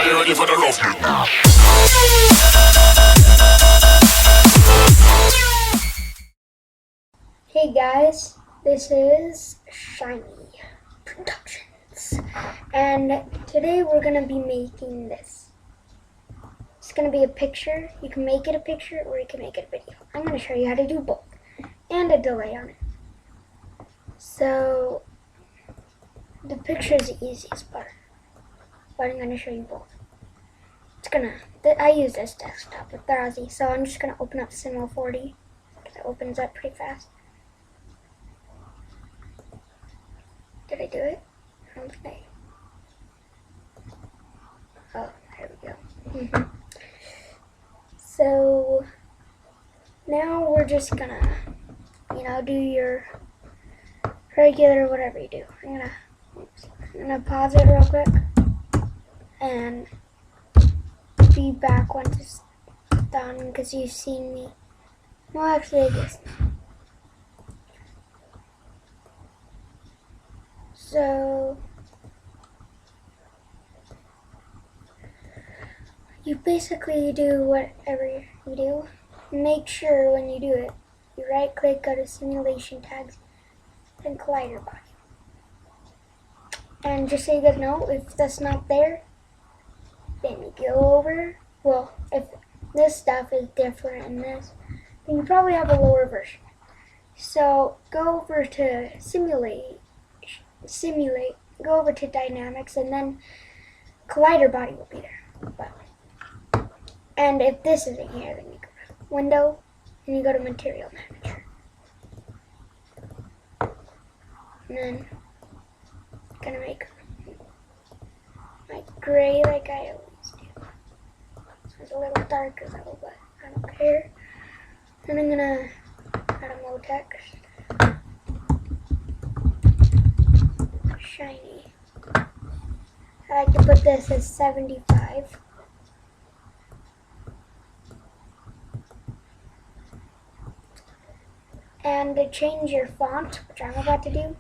you ready for the love? Hey guys, this is Shiny Productions, and today we're going to be making this. It's going to be a picture. You can make it a picture or you can make it a video. I'm going to show you how to do both and a delay on it. So the picture is the easiest part, but I'm going to show you both. I use this desktop with Thrausi, so I'm just going to open up Cinema 40 because it opens up pretty fast. Did I do it? I don't think Oh, there we go. So now we're just gonna, do your regular whatever you do. I'm gonna pause it real quick and be back once it's done because you've seen me. Well, actually, I guess. So you basically do whatever you do. Make sure when you do it, you right click, go to simulation tags, then collider body. And just so you guys know, if that's not there, then you go over. Well, if this stuff is different in this, then you probably have a lower version. So go over to simulate, go over to dynamics, and then collider body will be there. And if this isn't here, then you go to window and you go to material manager. And then I'm gonna make my gray like I always do. It's a little darker though, but I don't care. And I'm gonna add a mode text. Shiny. I like to put this as 75. And to change your font, which I'm about to do,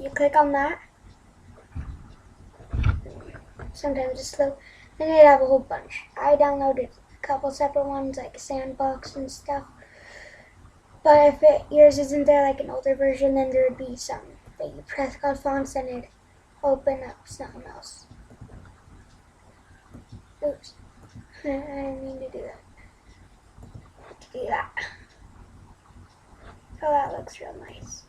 you click on that. Sometimes it's slow. Then you'd have a whole bunch. I downloaded a couple separate ones like Sandbox and stuff. But if yours isn't there, like an older version, then there would be some that you press called fonts and it'd open up something else. Oops. I didn't mean to do that. Oh, that looks real nice.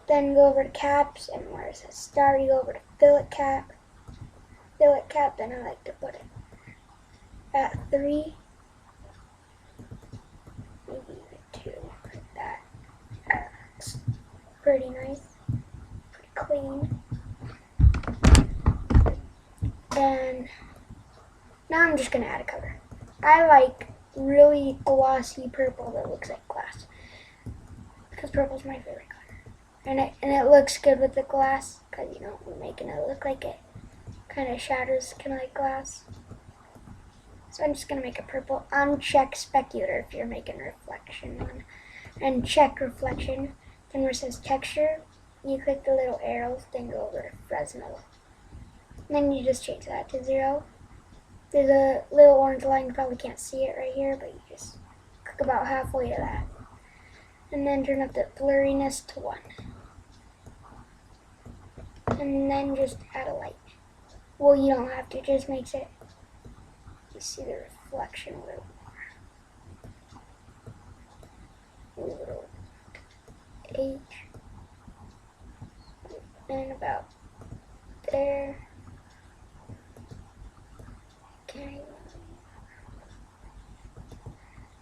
Then go over to caps, and where it says star, you go over to fillet cap. Fillet cap, then I like to put it at 3. Maybe even 2, like that. That's pretty nice. Pretty clean. And now I'm just going to add a color. I like really glossy purple that looks like glass, because purple's my favorite color, and it looks good with the glass because we're making it look like it kind of shatters kind of like glass. So I'm just gonna make a purple. Uncheck specular if you're making reflection one, and check reflection. Then where it says texture, you click the little arrows, then go over to Fresnel, and then you just change that to 0. There's a little orange line, you probably can't see it right here, but you just click about halfway to that. And then turn up the blurriness to 1. And then just add a light. Well, you don't have to, it just makes it, you see the reflection a little more. A little H. And about there. Okay.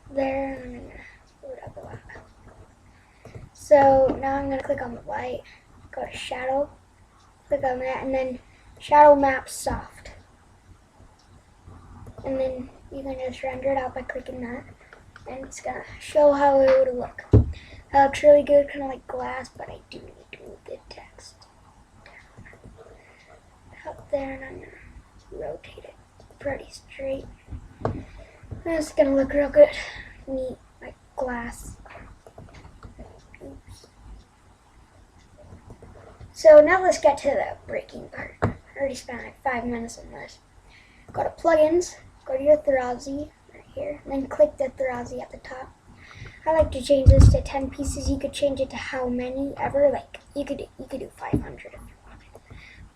There, and I'm going to move it up a lot. So now I'm going to click on the light, go to shadow, click on that, and then shadow map soft. And then you can just render it out by clicking that, and it's going to show how it would look. That looks really good, kind of like glass, but I do need to move the text up there, and I'm going to rotate it pretty straight. It's gonna look real good. Neat, like glass. Oops. So now let's get to the breaking part. already spent like 5 minutes on this. Go to plugins, go to your Thrausi right here, and then click the Thrausi at the top. I like to change this to 10 pieces. You could change it to how many ever. Like you could do 500 if you wanted.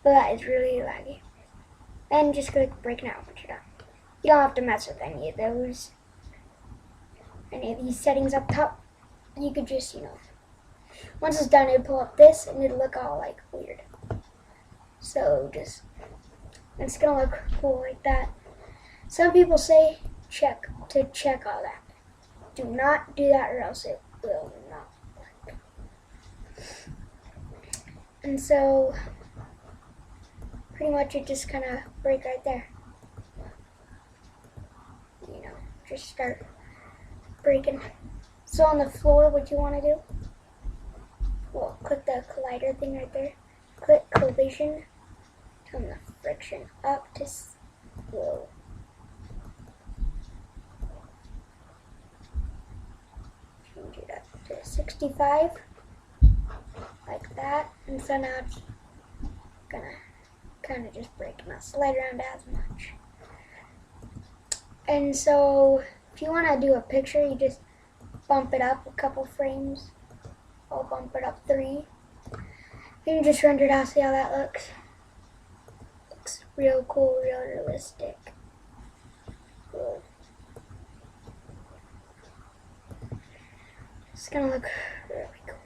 But that is really laggy. Then just click break now once you're done. You don't have to mess with any of these settings up top. You could just, once it's done, it'll pull up this and it'll look all like weird. So it's gonna look cool like that. Some people say check all that. Do not do that or else it will not work. And so pretty much it just kind of break right there. Just start breaking. So on the floor, what you want to do, well, click the collider thing right there. Click collision. Turn the friction up to low. Change it up to 65, like that. And so now it's gonna kind of just break, not slide around as much. And so if you want to do a picture, you just bump it up a couple frames. I'll bump it up 3. You can just render it out, see how that looks. Looks real cool, real realistic. Cool. It's gonna look really cool.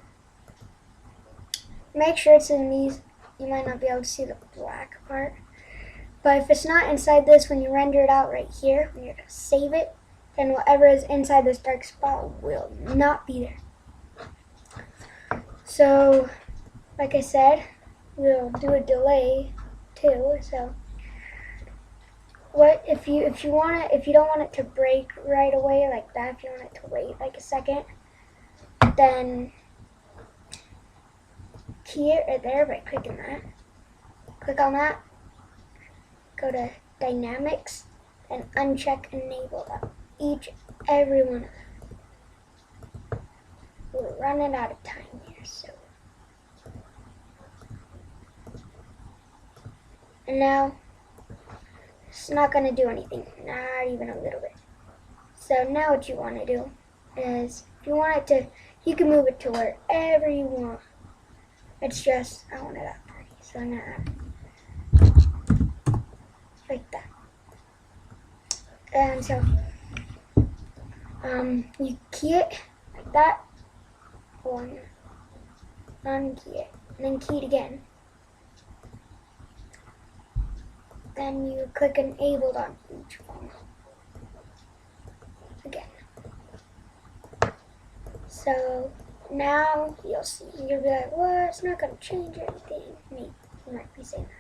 Make sure it's in these. You might not be able to see the black part. But if it's not inside this, when you render it out right here, when you're going to save it, then whatever is inside this dark spot will not be there. So, like I said, we'll do a delay too. So, what if you don't want it to break right away like that, if you want it to wait like a second, then key it right there by clicking that. Click on that. Go to dynamics and uncheck enable every one of them. We're running out of time here, so. And now it's not going to do anything, not even a little bit. So now what you want to do is, if you want it to, you can move it to wherever you want. It's just, I want it up pretty, so I'm going to add it. Like that. And so you key it like that. One, unkey it, and then key it again. Then you click enabled on each one. Again. So now you'll see. You'll be like, well, it's not going to change anything. You might be saying that.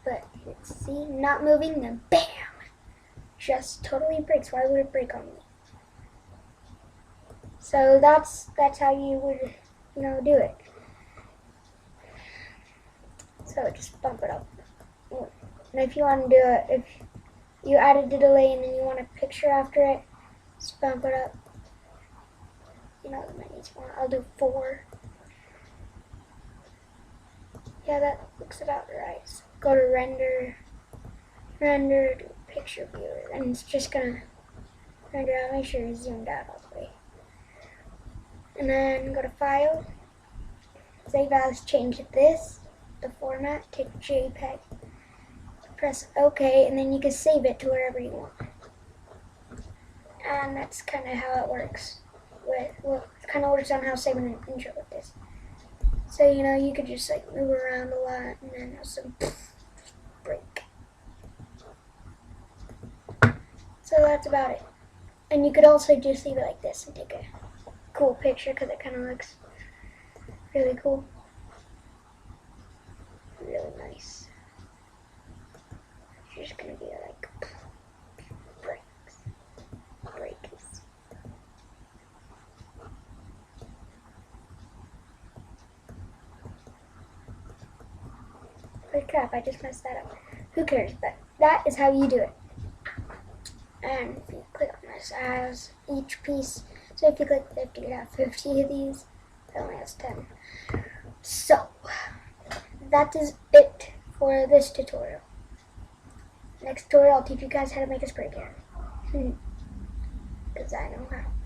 But see, not moving, then bam! Just totally breaks. Why would it break on me? So that's how you would, do it. So just bump it up. And if you want to do it, if you added the delay and then you want a picture after it, just bump it up. The many more. I'll do 4. Yeah, that looks about right. So go to render, do picture viewer, and it's just gonna render out. Make sure you're zoomed out all the way. And then go to file, save as, change this, the format, take JPEG, press OK, and then you can save it to wherever you want. And that's kind of how it works. It kind of works on how saving an intro with this. So, you could just move around a lot and then have some break. So that's about it. And you could also just leave it like this and take a cool picture because it kind of looks really cool. Really nice. You're just going to be like breaks. Holy crap, I just messed that up. Who cares? But that is how you do it. And if you click on this as each piece, so if you click 50, you have 50 of these. That only has 10. So, that is it for this tutorial. Next tutorial, I'll teach you guys how to make a spray can. Because I know how.